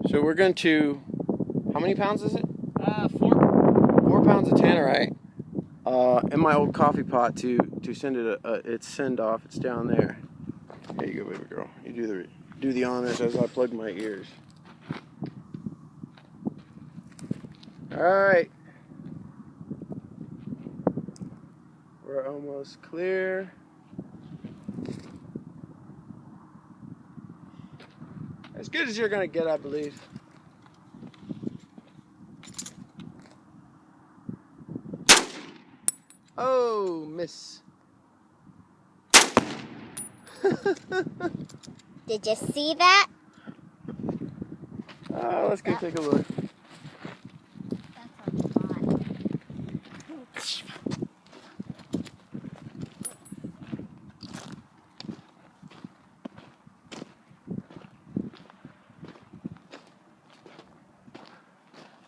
So we're going to, how many pounds is it? 4. 4 pounds of Tannerite in my old coffee pot to send it its send off. It's down there. There you go, baby girl. You do the honors as I plug my ears. All right. We're almost clear. As good as you're gonna get, I believe. Oh, miss. Did you see that? Let's go take a look. That's a lot.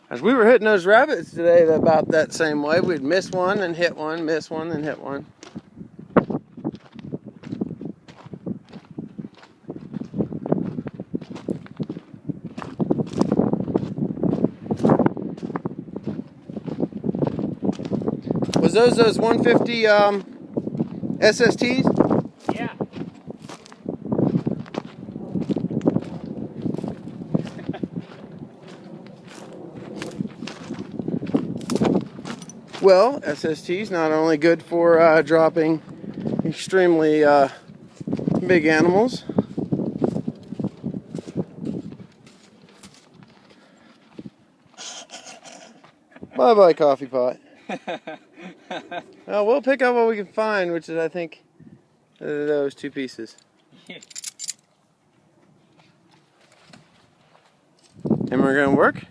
As we were hitting those rabbits today about that same way, we'd miss one and hit one, miss one and hit one. Was those 150 SSTs? Yeah. Well, SST's not only good for dropping extremely big animals. Bye-bye, coffee pot. Well, we'll pick up what we can find, which is, I think, those 2 pieces. And we're going to work.